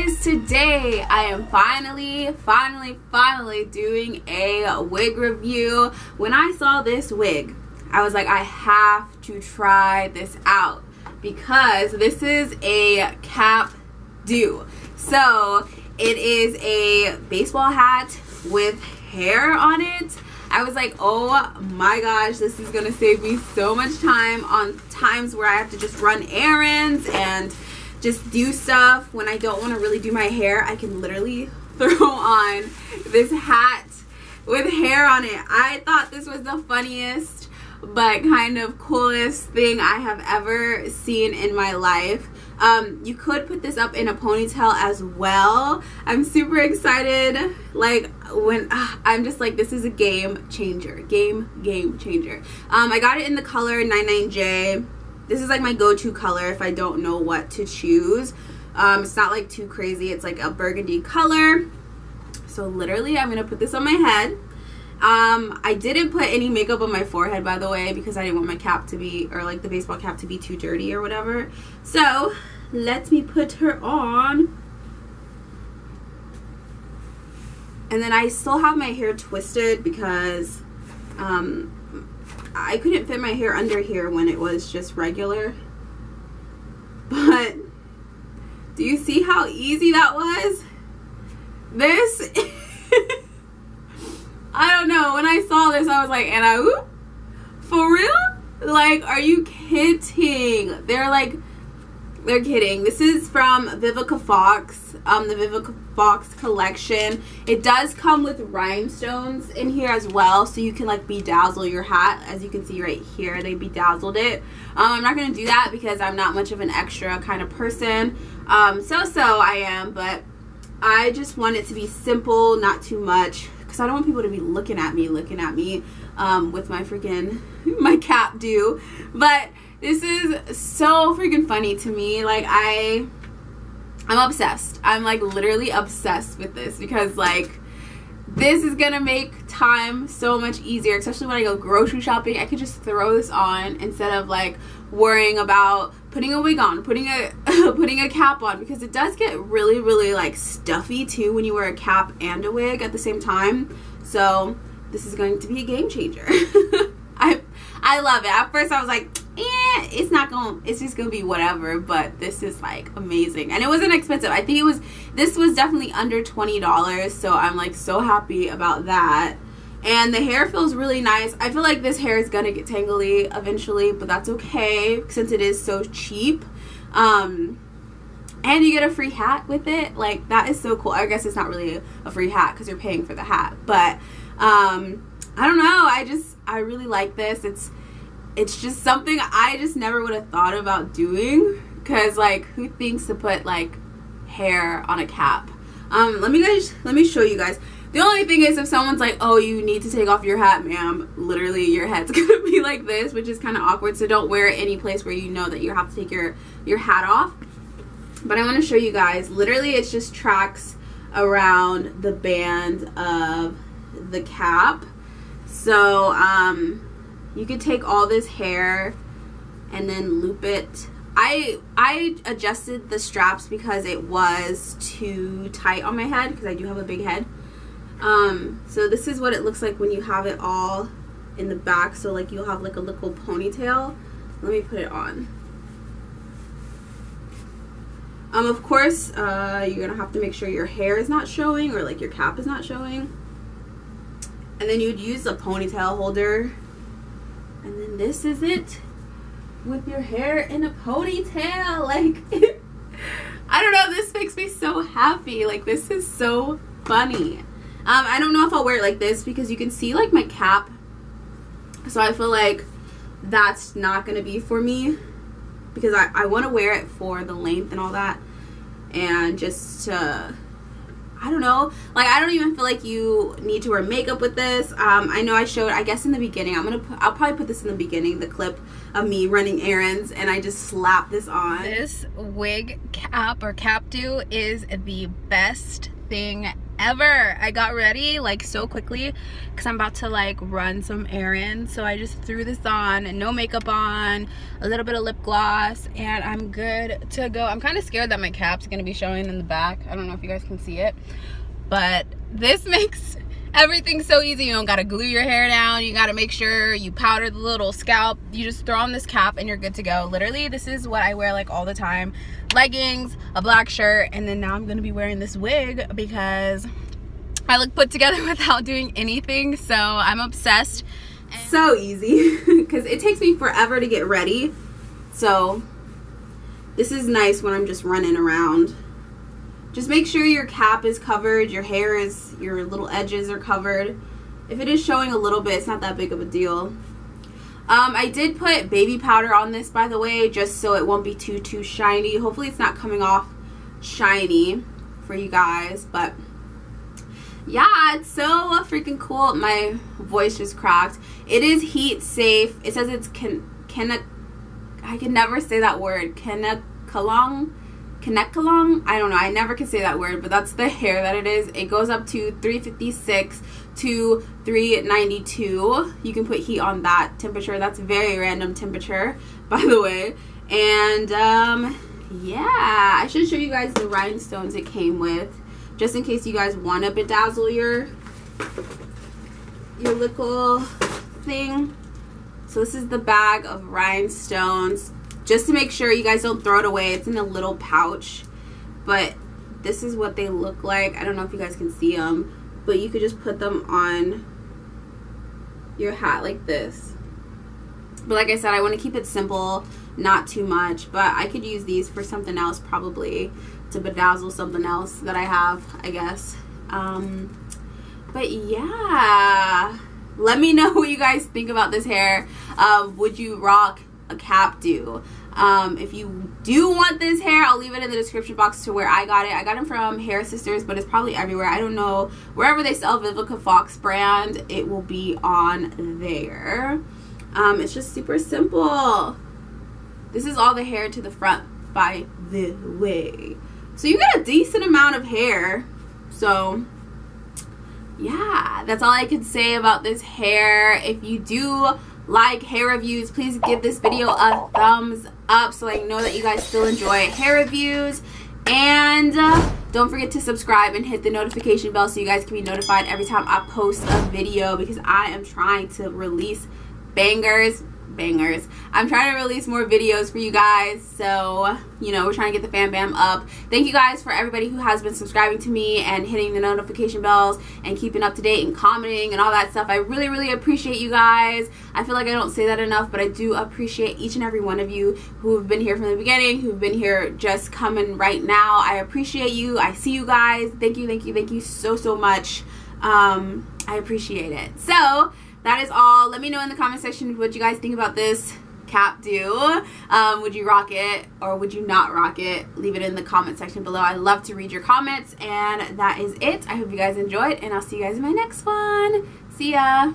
guys, today I am finally doing a wig review. When I saw this wig, I was like, I have to try this out because this is a Capdo. So it is a baseball hat with hair on it. I was like, oh my gosh, this is gonna save me so much time on times where I have to just run errands and just do stuff when I don't want to really do my hair. I can literally throw on this hat with hair on it. I thought this was the funniest but kind of coolest thing I have ever seen in my life. You could put this up in a ponytail as well. I'm super excited. Like when I'm just like, this is a game changer. Game changer. I got it in the color 99J. This is like my go-to color if I don't know what to choose. It's not like too crazy. It's like a burgundy color. So literally I'm gonna put this on my head. I didn't put any makeup on my forehead, by the way, because I didn't want my cap to be, or like the baseball cap to be too dirty or whatever. So let me put her on. And then I still have my hair twisted because I couldn't fit my hair under here when it was just regular. But do you see how easy that was? This I don't know, when I saw this I was like, and for real? Like, are you kidding? They're kidding. This is from Vivica Fox, the Vivica Fox collection. It does come with rhinestones in here as well, so you can like bedazzle your hat. As you can see right here, they bedazzled it. I'm not gonna do that because I'm not much of an extra kind of person. So I am, but I just want it to be simple, not too much, because I don't want people to be looking at me with my freaking my Capdo. But this is so freaking funny to me. Like I'm obsessed. I'm like literally obsessed with this because like this is gonna make time so much easier, especially when I go grocery shopping. I could just throw this on instead of like worrying about putting a wig on, putting a cap on, because it does get really like stuffy too when you wear a cap and a wig at the same time. So this is going to be a game changer. I love it. At first I was like, it's just gonna be whatever, but this is like amazing. And it wasn't expensive. I think this was definitely under $20, so I'm like so happy about that. And the hair feels really nice. I feel like this hair is gonna get tangly eventually, but that's okay since it is so cheap. And you get a free hat with it. Like, that is so cool. I guess it's not really a free hat because you're paying for the hat, but I don't know, I really like this. It's just something I just never would have thought about doing, because like, who thinks to put like hair on a cap? Let me show you guys. The only thing is, if someone's like, oh, you need to take off your hat, ma'am, literally your head's gonna be like this, which is kind of awkward. So don't wear it any place where you know that you have to take your hat off. But I want to show you guys. Literally, it just tracks around the band of the cap. So you could take all this hair and then loop it. I adjusted the straps because it was too tight on my head, because I do have a big head. So this is what it looks like when you have it all in the back. So like, you'll have like a little ponytail. Let me put it on. Of course, you're gonna have to make sure your hair is not showing, or like your cap is not showing. And then you'd use a ponytail holder. And then this is it with your hair in a ponytail. Like, I don't know, this makes me so happy. Like, this is so funny. I don't know if I'll wear it like this because you can see like my cap. So I feel like that's not gonna be for me, because I want to wear it for the length and all that, and just I don't know, like, I don't even feel like you need to wear makeup with this. I know I showed, I guess in the beginning, I'll probably put this in the beginning, the clip of me running errands, and I just slap this on. This wig cap or Capdo is the best thing ever. I got ready like so quickly because I'm about to like run some errands, so I just threw this on, no makeup on, a little bit of lip gloss, and I'm good to go. I'm kind of scared that my cap's gonna be showing in the back. I don't know if you guys can see it, but this makes everything so easy. You don't gotta glue your hair down, you gotta make sure you powder the little scalp. You just throw on this cap and you're good to go. Literally, this is what I wear like all the time. Leggings, a black shirt, and then now I'm gonna be wearing this wig because I look put together without doing anything, so I'm obsessed. So easy because it takes me forever to get ready, so this is nice when I'm just running around. Just make sure your cap is covered, your hair is, your little edges are covered. If it is showing a little bit, it's not that big of a deal. I did put baby powder on this, by the way, just so it won't be too shiny. Hopefully it's not coming off shiny for you guys, but yeah, it's so freaking cool. My voice just cracked. It is heat safe. It says it's I can never say that word. Kanekalong? I don't know. I never can say that word, but that's the hair that it is. It goes up to 356 to 392. You can put heat on that temperature. That's a very random temperature, by the way. And yeah, I should show you guys the rhinestones it came with, just in case you guys want to bedazzle your little thing. So this is the bag of rhinestones. Just to make sure you guys don't throw it away, it's in a little pouch, but this is what they look like. I don't know if you guys can see them, but you could just put them on your hat like this. But like I said, I want to keep it simple, not too much, but I could use these for something else, probably to bedazzle something else that I have, I guess. But yeah, let me know what you guys think about this hair. Would you rock a Capdo? If you do want this hair, I'll leave it in the description box to where I got it. I got it from Hair Sisters, but it's probably everywhere. I don't know, wherever they sell Vivica Fox brand, it will be on there. It's just super simple. This is all the hair to the front, by the way, so you get a decent amount of hair. So yeah, that's all I could say about this hair. If you do like hair reviews, please give this video a thumbs up so I know that you guys still enjoy hair reviews. And don't forget to subscribe and hit the notification bell so you guys can be notified every time I post a video, because I am trying to release bangers. I'm trying to release more videos for you guys, so you know, we're trying to get the fam bam up. Thank you guys for everybody who has been subscribing to me and hitting the notification bells and keeping up to date and commenting and all that stuff. I really appreciate you guys. I feel like I don't say that enough, but I do appreciate each and every one of you who have been here from the beginning, who've been here just coming right now. I appreciate you. I see you guys. Thank you so much. I appreciate it. So that is all. Let me know in the comment section what you guys think about this Capdo. Would you rock it or would you not rock it? Leave it in the comment section below. I love to read your comments, and that is it. I hope you guys enjoyed, and I'll see you guys in my next one. See ya.